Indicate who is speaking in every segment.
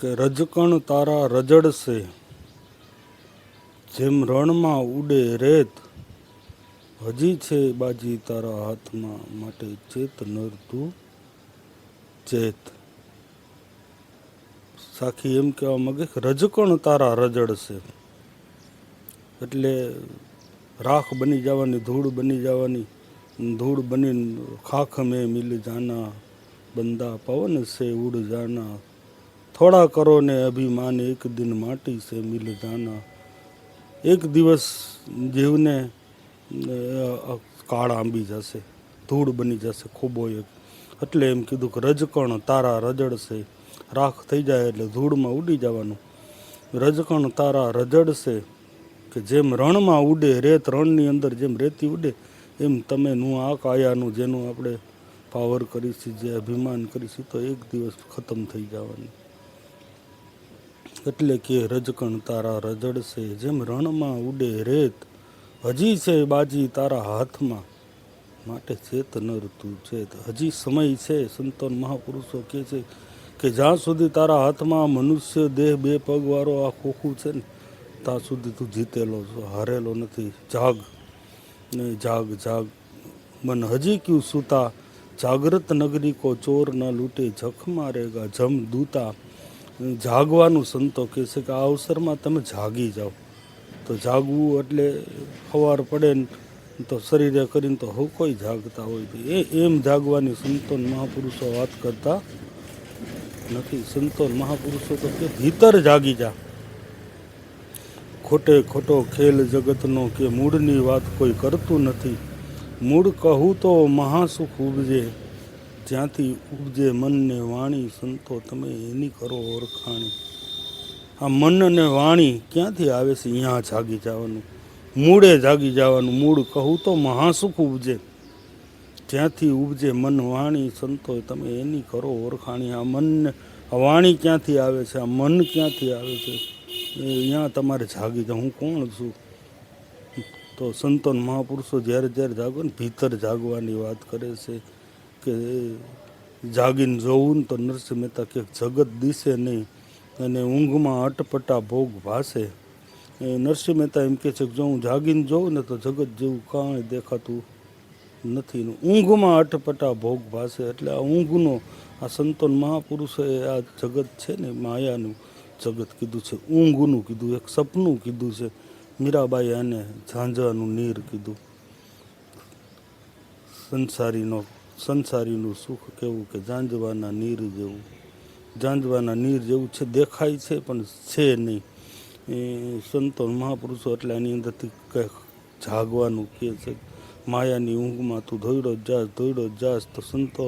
Speaker 1: કે રજકણ તારા રજડશે, જેમ રણમાં ઉડે રેત, હજી છે બાજી તારા હાથમાં, માટે ચેત નર તું ચેત. સાખી એમ કહેવા માંગે કે રજકણ તારા રજડશે, એટલે રાખ બની જવાની, ધૂળ બની જવાની, ધૂળ બની ખાખ में मिल जाना, बंदा पवन से उड़ जाना, થોડા કરો ને અભિમાન, એક દિન માટી સે મિલ જાના. એક દિવસ જીવને કાળ આંબી જશે, ધૂળ બની જશે ખોબો એક. એટલે એમ કીધું કે રજકણ તારા રજડશે, રાખ થઈ જાય એટલે ધૂળમાં ઉડી જવાનું. રજકણ તારા રજડશે, કે જેમ રણમાં ઉડે રેત, રણની અંદર જેમ રેતી ઉડે, એમ તમે નું આ કાયાનું જેનું આપણે પાવર કરીશું, જે અભિમાન કરીશું, તો એક દિવસ ખતમ થઈ જવાનું. એટલે કે રજકણ તારા રજડશે, જેમ રણમાં ઉડે રેત, હજી છે બાજી તારા હાથમાં, માટે ચેત નર તું ચેત. હજી સમય છે. સંતો મહાપુરુષો કહે છે કે જ્યાં સુધી તારા હાથમાં મનુષ્ય દેહ બે પગવાળો આ ખોખું છે ને, ત્યાં સુધી તું જીતેલો છો, હારેલો નથી. જાગ ને જાગ જાગ મન હજી ક્યું સૂતા, જાગૃત નગરી કો ચોર ન લૂટે, જખ મારેગા જમ દૂતા. જાગવાનું સંતો કહે છે કે આ અવસરમાં તમે જાગી જાઓ. તો જાગવું એટલે સવાર પડે ને તો શરીરે કરીને તો હું કોઈ જાગતા હોય, એમ જાગવાની સંતો મહાપુરુષો વાત કરતા નથી. સંતો મહાપુરુષો તો કે ભીતર જાગી જા. ખોટે ખોટો ખેલ જગતનો, કે મૂળની વાત કોઈ કરતું નથી. મૂળ કહું તો મહાસુખ ઉપજે, જ્યાંથી ઉપજે મન ને વાણી, સંતો તમે એની કરો ઓળખાણી. આ મન ને વાણી ક્યાંથી આવે છે? અહીંયા જાગી જવાનું, મૂળે જાગી જવાનું. મૂળ કહું તો મહાસુખ ઉપજે, જ્યાંથી ઉપજે મન વાણી, સંતો તમે એની કરો ઓળખાણી. આ મન આ વાણી ક્યાંથી આવે છે? આ મન ક્યાંથી આવે છે? અહીંયા તમારે જાગી જાઓ. હું કોણ છું? તો સંતો મહાપુરુષો જ્યારે જ્યારે જાગો ને, ભીતર જાગવાની વાત કરે છે. કે જાગીને જોવું ને તો નરસિંહ મહેતા કે જગત દિશે નહીં, અને ઊંઘમાં અટપટા ભોગ ભાસે. નરસિંહ મહેતા એમ કહે છે કે જો હું જાગીને જોઉં ને તો જગત જેવું કાંઈ દેખાતું નથી. ઊંઘમાં અટપટા ભોગ ભાસે, એટલે આ ઊંઘનો આ સંતો મહાપુરુષોએ આ જગત છે ને, માયાનું જગત કીધું છે, ઊંઘનું કીધું, એક સપનું કીધું છે. મીરાબાઈ આને ઝાંઝાનું નીર કીધું. સંસારીનું સુખ કેવું કે ઝાંઝવાના નીર જેવું. ઝાંઝવાના નીર જેવું છે, દેખાય છે પણ છે નહીં. એ સંતો મહાપુરુષો એટલે એની અંદરથી કંઈક જાગવાનું કહે છે. માયાની ઊંઘમાં તું ધોઈડો જ જાસ. તો સંતો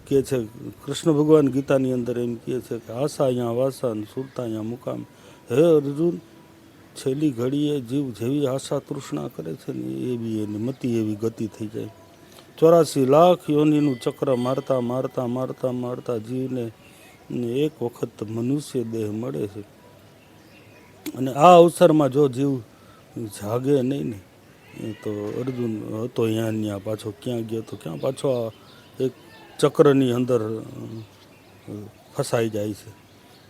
Speaker 1: કહે છે, કૃષ્ણ ભગવાન ગીતાની અંદર એમ કહે છે કે આશા અહીંયા વાસા ને સુરતા અહીંયા મુકામ. હે અર્જુન, છેલ્લી ઘડીએ જીવ જેવી આશા તૃષ્ણા કરે છે ને, એવી એની મતી એવી ગતિ થઈ જાય. 84 લાખ યોનિનું ચક્ર મારતા મારતા મારતા મારતા જીવને એક વખત મનુષ્ય દેહ મળે છે. અને આ અવસરમાં જો જીવ જાગે નહીં ને, તો અર્જુન હતો અહીંયા પાછો ક્યાં ગયો તો ક્યાં પાછો એક ચક્રની અંદર ફસાઈ જાય છે,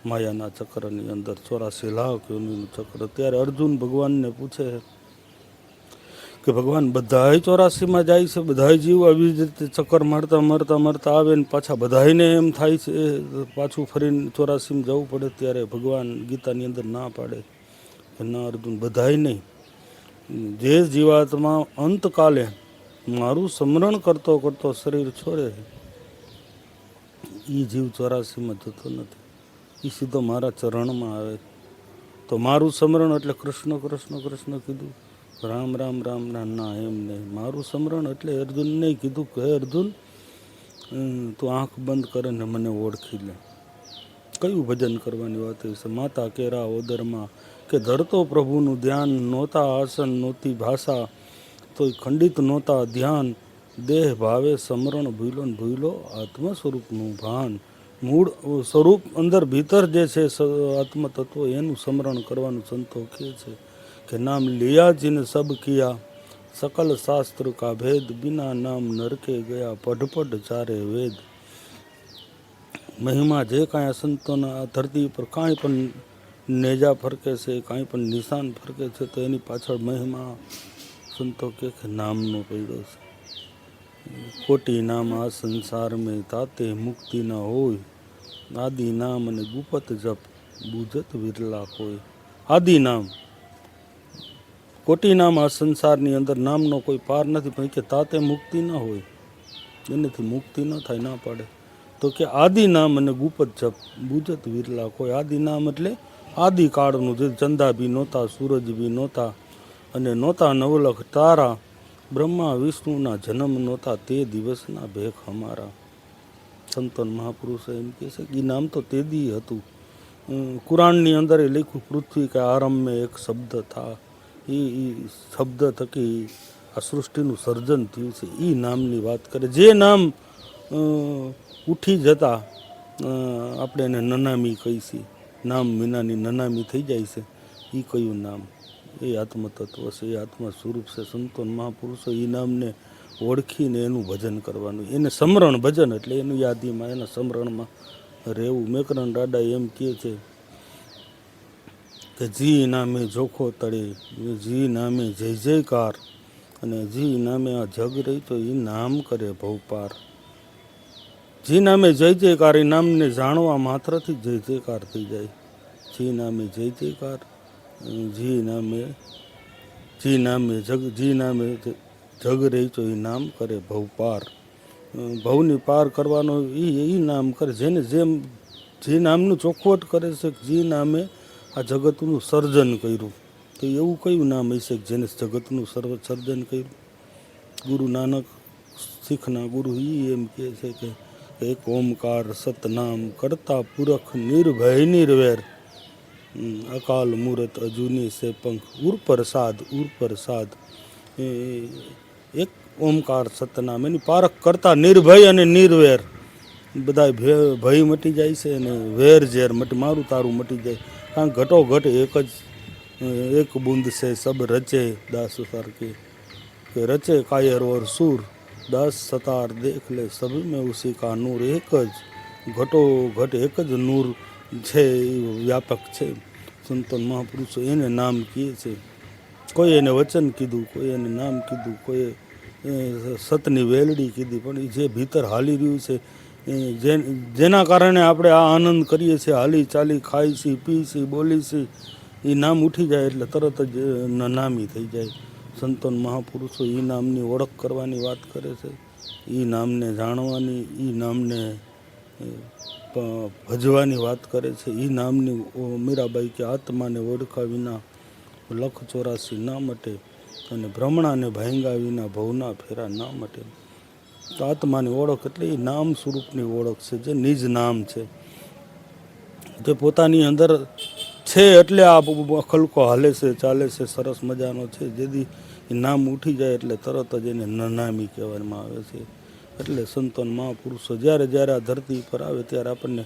Speaker 1: માયાના ચક્રની અંદર. 84 લાખ યોનિનું ચક્ર. ત્યારે અર્જુન ભગવાનને પૂછે કે ભગવાન બધાય 84માં જાય છે, બધાય જીવ આવી જ રીતે ચક્કર મારતા મારતા મારતા આવે ને પાછા બધાયને એમ થાય છે પાછું ફરીને 84માં જવું પડે. ત્યારે ભગવાન ગીતાની અંદર ના પાડે કે ના અર્જુન, બધાય નહીં. જે જીવાત્મા અંતકાલે મારું સ્મરણ કરતો કરતો શરીર છોડે એ જીવ 84માં જતો નથી, એ સીધો મારા ચરણમાં આવે. તો મારું સ્મરણ એટલે કૃષ્ણ કૃષ્ણ કૃષ્ણ કીધું, રામ રામ રામ ના એમ નહીં. મારું સ્મરણ એટલે અર્જુન નહીં કીધું કે હે અર્જુન, તું આંખ બંધ કરે ને મને ઓળખી લે. કયું ભજન કરવાની વાત છે? માતા કેરા ઓદરમાં, કે ધરતો પ્રભુનું ધ્યાન, નહોતા આસન નહોતી ભાષા, તોય ખંડિત નહોતા ધ્યાન, દેહ ભાવે સમરણ ભૂલો ને ભૂલો આત્મ સ્વરૂપનું ભાન. મૂળ સ્વરૂપ અંદર ભીતર જે છે આત્મતત્વ, એનું સ્મરણ કરવાનું સંતો કહે છે કે નામ લિયા જીને સબ કિયા, सकल शास्त्र का भेद, बिना नाम नरके गया, पढ़ पढ़ चारे वेद. મહિમા જે કાંઈ આ સંતોના આ ધરતી પર કાંઈ પણ નેજા ફરકે છે, કાંઈ પણ નિશાન ફરકે છે, તો એની પાછળ મહિમા સંતો કે નામનો પડ્યો છે. કોટી નામ આ સંસાર મેં તાતે મુક્તિ ના હોય, આદિ નામ અને ગુપત જપ બુજત વિરલા કોઈ. આદિ નામ, કોટી નામ આ સંસારની અંદર નામનો કોઈ પાર નથી, પણ કે તાતે મુક્તિ ના હોય, એનાથી મુક્તિ ન થાય, ના પાડે. તો કે આદિ નામ અને ગુપત જપ બુજત વિરલા કોઈ. આદિ નામ એટલે આદિકાળનું, જે ચંદા બી નહોતા, સૂરજ બી નહોતા, અને નહોતા નવલખ તારા, બ્રહ્મા વિષ્ણુના જન્મ નહોતા, તે દિવસના ભેખ અમારા. સંતન મહાપુરુષો એમ કહે છે કે એ નામ તો તેદી હતું. કુરાનની અંદર એ લખ્યું, પૃથ્વી કે આરંભ મેં એક શબ્દ થા. એ શબ્દ થકી આ સૃષ્ટિનું સર્જન થયું છે. એ નામની વાત કરે. જે નામ ઉઠી જતા આપણે એને નનામી કહીશી, નામ વિનાની નનામી થઈ જાય છે, એ કયું નામ? એ આત્મતત્વ છે, એ આત્મા સ્વરૂપ છે. સંતો મહાપુરુષો એ નામને ઓળખીને એનું ભજન કરવાનું. એને સમરણ ભજન એટલે એનું યાદીમાં, એના સમરણમાં રહેવું. મેકરણ દાદા એમ કહે છે કે જી નામે જોખો તળે, જી નામે જય જયકાર, અને જી નામે આ જગ રહી તો એ નામ કરે ભવપાર. જી નામે જય જયકાર, એ નામને જાણવા માત્રથી જય જયકાર થઈ જાય. જી નામે જય જયકાર, જી નામે જગ રહી તો એ નામ કરે ભવપાર. ભવની પાર કરવાનો એ નામ કરે. જેને જે નામનું ચોખવટ કરે છે, જે નામે આ જગતનું સર્જન કર્યું, તો એવું કયું નામ હશે જેને જગતનું સર્જન કર્યું? ગુરુ નાનક, શીખના ગુરુ એમ કહે છે કે એક ઓમકાર સતનામ કરતા પુરખ નિર્ભય નિર્વેર, અકાલ મૂરત અજુની સે પંખ ઉર પ્રસાદ. એક ઓમકાર સતનામ, એની પારખ કરતા નિર્ભય અને નિર્વેર, બધા ભય મટી જાય છે અને વેર ઝેર મારું તારું મટી જાય. કારણ ઘટો ઘટ એક બૂંદ છે સબ રચે, દાસ સર કે રચે કાયર ઓર સૂર, દાસ સતાર દેખ લે સબ મેં ઉસી કા નૂર. એક જ ઘટો ઘટ, એક જ નૂર છે, એ વ્યાપક છે. સંતન મહાપુરુષો એને નામ કહે છે. કોઈ એને વચન કીધું, કોઈ એને નામ કીધું, કોઈ સતની વેલડી કીધી, પણ એ જે ભીતર હાલી રહ્યું છે, જેના કારણે આપણે આ આનંદ કરીએ છીએ, હાલી ચાલી ખાઈ છીએ, પી છીએ, બોલી છીએ, એ નામ ઉઠી જાય એટલે તરત જ નામી થઈ જાય. સંતોન મહાપુરુષો એ નામની ઓળખ કરવાની વાત કરે છે, એ નામને જાણવાની, એ નામને ભજવાની વાત કરે છે. એ નામની મીરાબાઈ કે આત્માને ઓળખા વિના લખ 84 ના મટે, અને ભ્રમણાને ભાંગા વિના ભવના ફેરા ના મટે. તો આત્માની ઓળખ એટલે એ નામ સ્વરૂપની ઓળખ છે, જે નિજ નામ છે, જે પોતાની અંદર છે એટલે આ ખલકો હાલે છે, ચાલે છે, સરસ મજાનો છે. જેથી એ નામ ઉઠી જાય એટલે તરત જ એને નનામી કહેવામાં આવે છે. એટલે સંતોન મહાપુરુષો જ્યારે આ ધરતી પર આવે ત્યારે આપણને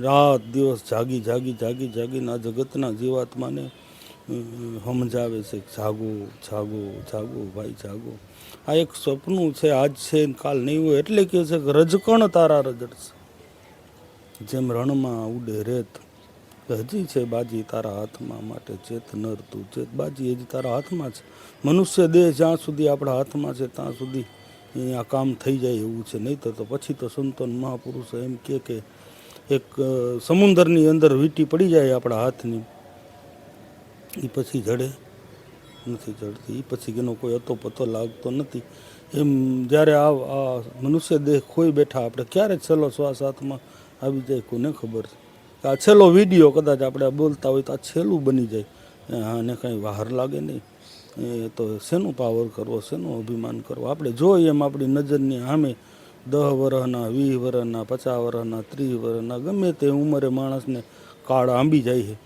Speaker 1: રાત દિવસ જાગીને આ જગતના જીવાત્માને સમજાવે છે, જાગો જાગો જાગો ભાઈ જાગો. આ એક સપનું છે, આજ છે કાલ નહીં હોય. એટલે કહે છે કે રજકણ તારા રજડશે, જેમ રણમાં ઉડે રેત, હજી છે બાજી તારા હાથમાં, માટે ચેત નર તું ચેત. બાજી હજી તારા હાથમાં છે. મનુષ્ય દેહ જ્યાં સુધી આપણા હાથમાં છે ત્યાં સુધી આ કામ થઈ જાય એવું છે. નહીં તો પછી તો સંતોન મહાપુરુષો એમ કે એક સમુદ્રની અંદર વીંટી પડી જાય આપણા હાથની, એ પછી જડે નથી જડતી, એ પછી એનો કોઈ અતો પતો લાગતો નથી. એમ જ્યારે આ મનુષ્ય દેહ ખોઈ બેઠા આપણે, ક્યારે છેલ્લો શ્વાસ હાથમાં આવી જાય કોને ખબર છે. આ છેલ્લો વિડીયો કદાચ આપણે બોલતા હોય તો આ છેલ્લું બની જાય, આને કાંઈ બહાર લાગે નહીં. એ તો શેનું પાવર કરવો, શેનું અભિમાન કરવો? આપણે જોઈએ એમ આપણી નજરની સામે 10 વર્ષના, 20 વર્ષના, 50 વર્ષના, 30 વર્ષના, ગમે તે ઉંમરે માણસને કાળ આંબી જાય છે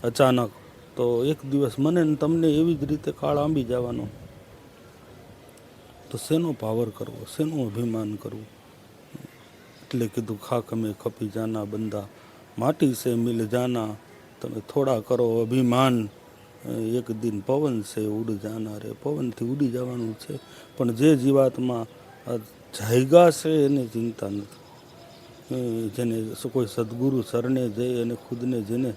Speaker 1: અચાનક. તો એક દિવસ મને ને તમને એવી જ રીતે કાળ આંબી જવાનો. તો શેનો પાવર કરવો, શેનું અભિમાન કરવું? એટલે કીધું ખાક મેં ખપી જાના બંદા, માટી સે મિલ જાના. તમે થોડા કરો અભિમાન, એક દિન પવન સે ઉડ જાના રે. પવનથી ઉડી જવાનું છે. પણ જે જીવાતમાં જાયગા છે એને ચિંતા નથી. જેને કોઈ સદગુરુ શરણે જઈ અને ખુદને જેને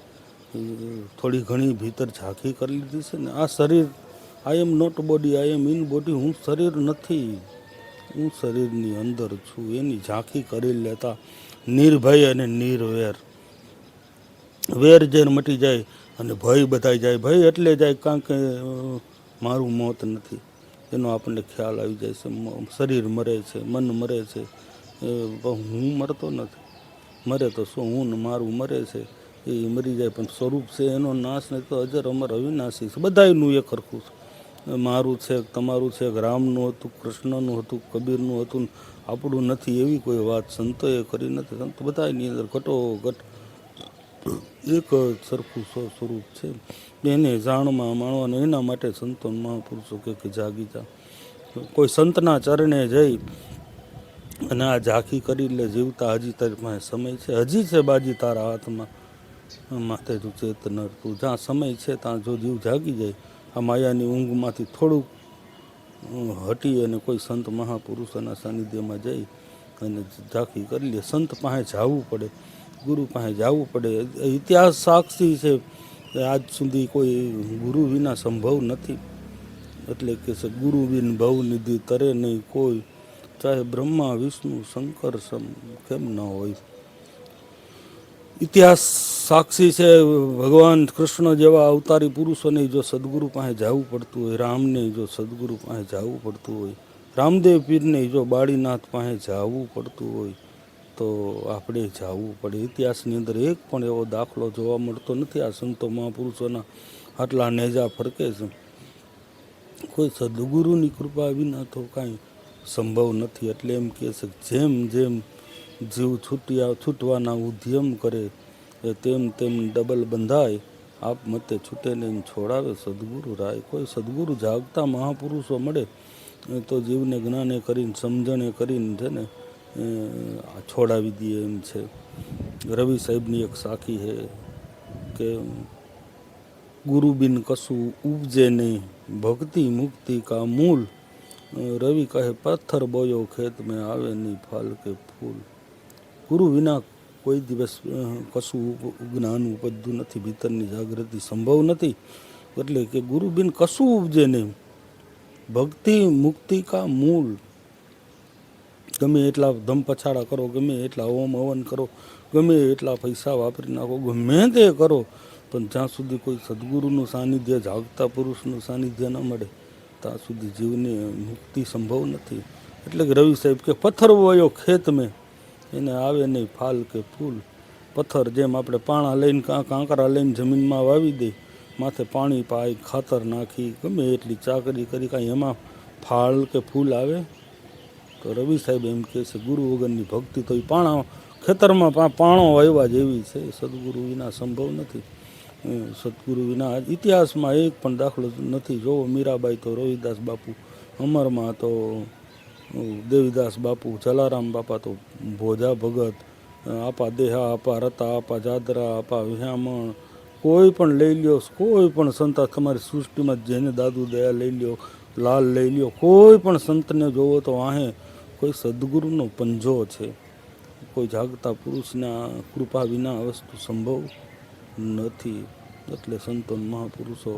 Speaker 1: થોડી ઘણી ભીતર ઝાંખી કરી લીધી છે ને, આ શરીર, I am not body, I am in body, હું શરીર નથી, હું શરીરની અંદર છું, એની ઝાંખી કરી લેતા નિર્ભય અને નિર્વેર. વેર ઝેર મટી જાય અને ભય બધાય જાય. ભય એટલે જાય કારણ કે મારું મોત નથી, એનો આપણને ખ્યાલ આવી જાય છે. શરીર મરે છે, મન મરે છે, હું મરતો નથી. મરે તો શું, હું ને મારું મરે છે, એ મરી જાય, પણ સ્વરૂપ છે એનો નાશ નહીં તો અજર અમર અવિનાશી છે. બધાયનું એક સરખું છે. મારું છે, તમારું છે, રામનું હતું, કૃષ્ણનું હતું, કબીરનું હતું, આપણું નથી, એવી કોઈ વાત સંતોએ કરી નથી. સંત બધાની અંદર ઘટોઘટ એક સરખું સ્વરૂપ છે. એને જાણમાં માણવાનું, એના માટે સંતો મહાપુરુષો કે જાગી જા. કોઈ સંતના ચરણે જઈ અને આ ઝાંખી કરી લે, જીવતા હજી તારી પાસે સમય છે, હજી છે બાજી તારા હાથમાં, માથે તું ચેતનર તું. જ્યાં સમય છે ત્યાં જો જીવ જાગી જાય, આ માયાની ઊંઘમાંથી થોડુંક હટી અને કોઈ સંત મહાપુરુષોના સાનિધ્યમાં જઈ અને ઝાંખી કરી લે. સંત પાસે જવું પડે, ગુરુ પાસે જવું પડે. ઇતિહાસ સાક્ષી છે કે આજ સુધી કોઈ ગુરુ વિના સંભવ નથી. એટલે કે છે ગુરુ બિન ભવ નિધિ તરે નહીં કોઈ, ચાહે બ્રહ્મા વિષ્ણુ શંકર કેમ ન હોય. ઇતિહાસ સાક્ષી છે. ભગવાન કૃષ્ણ જેવા અવતારી પુરુષોને જો સદગુરુ પાસે જવું પડતું હોય, રામને જો સદગુરુ પાસે જવું પડતું હોય, રામદેવ પીરને જો બાળીનાથ પાસે જવું પડતું હોય, તો આપણે જવું પડે. ઇતિહાસની અંદર એક પણ એવો દાખલો જોવા મળતો નથી. આ સંતો મહાપુરુષોના આટલા નેજા ફરકે છે. કોઈ સદગુરુની કૃપા વિના તો કાંઈ સંભવ નથી. એટલે એમ કહે છે જેમ જેમ જીવ છૂટવાના ઉદ્યમ કરે, તેમ તેમ ડબલ બંધાય, આપ મતે છૂટે નહીં છોડાવે સદગુરુ રાય. કોઈ સદગુરુ જાગતા મહાપુરુષો મળે તો જીવને જ્ઞાને કરીને, સમજણે કરીને છે ને છોડાવી દઈએ એમ છે. રવિ સાહેબની એક સાખી છે કે ગુરુ બિન કશું ઉપજે નહીં, ભક્તિ મુક્તિ કા મૂલ. રવિ કહે પથ્થર બોયો ખેત મેં આવે નહીં ફળ કે ફૂલ. ગુરુ વિના કોઈ દિવસ કશું જ્ઞાન ઉપજતું નથી, ભીતરની જાગૃતિ સંભવ નથી. એટલે કે ગુરુ બિન કશું ઉપજે નહીં, ભક્તિ મુક્તિ કા મૂલ. ગમે એટલા ધમ પછાડા કરો, ગમે એટલા ઓમ હવન કરો, ગમે એટલા પૈસા વાપરી નાખો, ગમે તે કરો, પણ જ્યાં સુધી કોઈ સદગુરુનું સાનિધ્ય, જાગતા પુરુષનું સાનિધ્ય ન મળે ત્યાં સુધી જીવને મુક્તિ સંભવ નથી. એટલે કે રવિ સાહેબ કે પથ્થર વયો ખેત મેં, એને આવે નહીં ફાલ કે ફૂલ. પથ્થર જેમ આપણે પાણા લઈને કાંકરા લઈને જમીનમાં વાવી દઈ, માથે પાણી પાઈ, ખાતર નાખી, ગમે એટલી ચાકરી કરી, કાંઈ એમાં ફાળ કે ફૂલ આવે? તો રવિ સાહેબ એમ કહે છે ગુરુ વગરની ભક્તિ તો એ પાણા ખેતરમાં પાણો વાવ્યા જેવી છે. સદગુરુ વિના સંભવ નથી. સદગુરુ વિના ઇતિહાસમાં એક પણ દાખલો નથી. જોવો મીરાબાઈ તો રોહિદાસ બાપુ અમરમાં, તો દેવીદાસ બાપુ, જલારામ બાપા તો ભોજા ભગત, આપા દેહા, આપા રતા, આપા જાદરા, આપા વિહામણ, કોઈ પણ લઈ લ્યો, કોઈ પણ સંત તમારી સૃષ્ટિમાં જેને દાદુ દયા લઈ લ્યો, લાલ લઈ લ્યો, કોઈ પણ સંતને જોવો તો વાહે કોઈ સદગુરુનો પંજો છે. કોઈ જાગતા પુરુષના કૃપા વિના આ વસ્તુ સંભવ નથી. એટલે સંતો મહાપુરુષો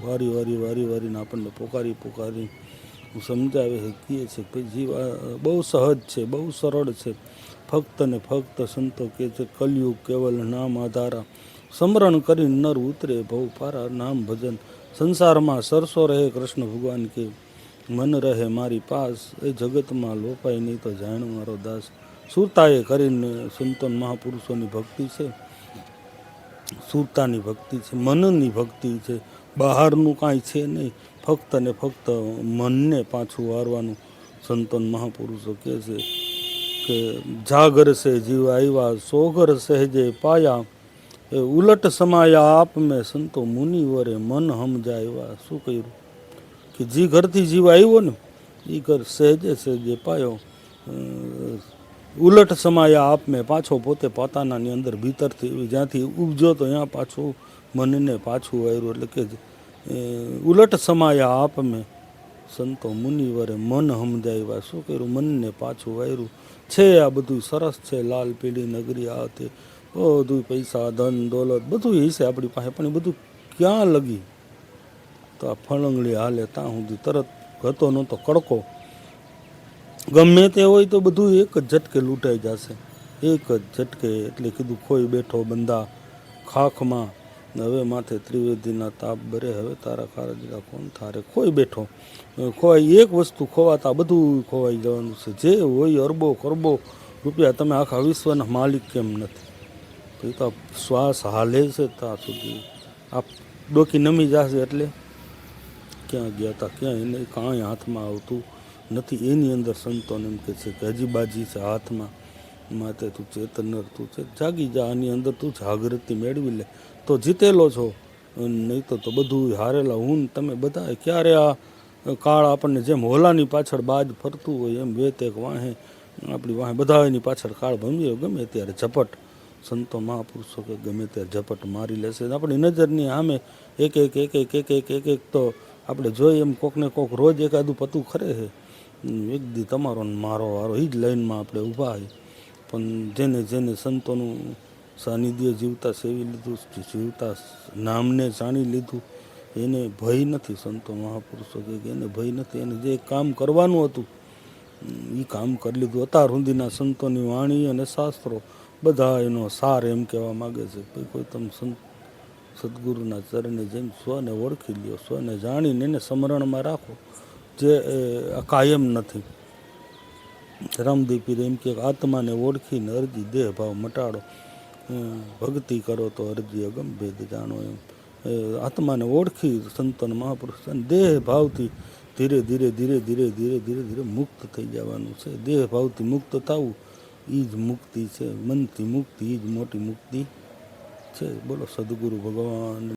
Speaker 1: વારી વારીને આપણને પોકારી સમજાવે છે, કહે છે કે જીવ બહુ સહજ છે, બહુ સરળ છે. ફક્ત ને ફક્ત સંતો કે છે કલયુગ કેવલ નામ આધારા, સ્મરણ કરી નર ઉતરે ભવ પારા. નામ ભજન સંસારમાં સરસો રહે, કૃષ્ણ ભગવાન કે મન રહે મારી પાસ. એ જગતમાં લોપાય નહીં તો જાણ મારો દાસ. સુરતાએ કરીને સંતો મહાપુરુષોની ભક્તિ છે, સુરતાની ભક્તિ છે, મનની ભક્તિ છે, બહારનું કાંઈ છે નહીં. ફક્ત ને ફક્ત મનને પાછું વારવાનું સંતોન મહાપુરુષો કહે છે કે જાગર સે જીવ આવ્યા, સોગર સહેજે પાયા, એ ઉલટ સમાયા આપ મેં સંતો મુનિવરે મન સમજાવ્યા. શું કર્યું કે જે ઘરથી જીવ આવ્યો ને એ ઘર સહેજે પાયો, ઉલટ સમાયા આપ મેં, પાછો પોતે પોતાનાની અંદર ભીતરથી જ્યાંથી ઉપજો તો ત્યાં પાછું મનને પાછું વાર્યું. એટલે કે ઉલટ સમાયા આપ મેં સંતો મુનિવરે મન સમજાવ્યા. શું કર્યું? મનને પાછું વાર્યું. છે આ બધું સરસ છે, લાલ પીળી નગરી આ તે બધું પૈસા ધન દોલત બધું હશે આપણી પાસે, પણ એ બધું ક્યાં લગી? તો આ ફળંગળી હાલે ત્યાં સુધી તરત હતો નહોતો કડકો ગમે તે હોય તો બધું એક જ ઝટકે લૂંટાઈ જશે, એક જ ઝટકે. એટલે કીધું ખોઈ બેઠો બંદા ખાખમાં, હવે માથે ત્રિવેદીના તાપ બરે, હવે તારા કારજડા કોણ થારે. ખોઈ બેઠો, ખોવાઈ એક વસ્તુ ખોવાતા બધું ખોવાઈ જવાનું છે. જે હોય અરબો કરબો રૂપિયા, તમે આખા વિશ્વના માલિક કેમ નથી? તો એ તો શ્વાસ હાલે છે ત્યાં સુધી આ ડોકી નમી જશે એટલે ક્યાં ગયા હતા ક્યાં એને કાંઈ હાથમાં આવતું નથી. એની અંદર સંતોને એમ કહે છે કે હજી બાજી છે હાથમાં, માતે તું ચેતનર તું છે, જાગી જા, આની અંદર તું જાગૃતિ મેળવી લે તો જીતેલો છો, નહીં તો બધું હારેલા હું તમે બધા. ક્યારે આ કાળ આપણને જેમ હોલાની પાછળ બાજ ફરતું હોય એમ વેત એક વાહે આપણી વાહે બધાની પાછળ કાળ ભમ્યો, ગમે ત્યારે ઝપટ સંતો મહાપુરુષો કે ગમે ત્યારે ઝપટ મારી લેશે. આપણી નજરની સામે એક એક એક એક એક એક એક એક તો આપણે જોઈએ એમ કોકને કોક રોજ એકાદું પતું ખરે છે. એક દી તમારો ને મારો વારો એ જ લાઈનમાં આપણે ઊભા હોય. પણ જેને જેને સંતોનું સાનિધ્ય જીવતા સેવી લીધું, જીવતા નામને જાણી લીધું, એને ભય નથી. સંતો મહાપુરુષો કે એને ભય નથી. એને જે કામ કરવાનું હતું એ કામ કરી લીધું. અત્યાર સુધીના સંતોની વાણી અને શાસ્ત્રો બધા એનો સાર એમ કહેવા માગે છે કે કોઈ તમે સંત સદગુરુના ચરણે જેમ સ્વને ઓળખી લ્યો, સ્વને જાણીને એને સ્મરણમાં રાખો, જે કાયમ નથી. રામદેવ એમ કે આત્માને ઓળખીને અરજી દેહ ભાવ મટાડો, ભક્તિ કરો તો અરજી અગમ ભેદ જાણો. એમ આત્માને ઓળખી સંતોન મહાપુરુષ દેહ ભાવથી ધીરે ધીરે ધીરે ધીરે ધીરે ધીરે ધીરે મુક્ત થઈ જવાનું છે. દેહ ભાવથી મુક્ત થવું એ જ મુક્તિ છે. મનથી મુક્તિ એ જ મોટી મુક્તિ છે. બોલો સદગુરુ ભગવાન.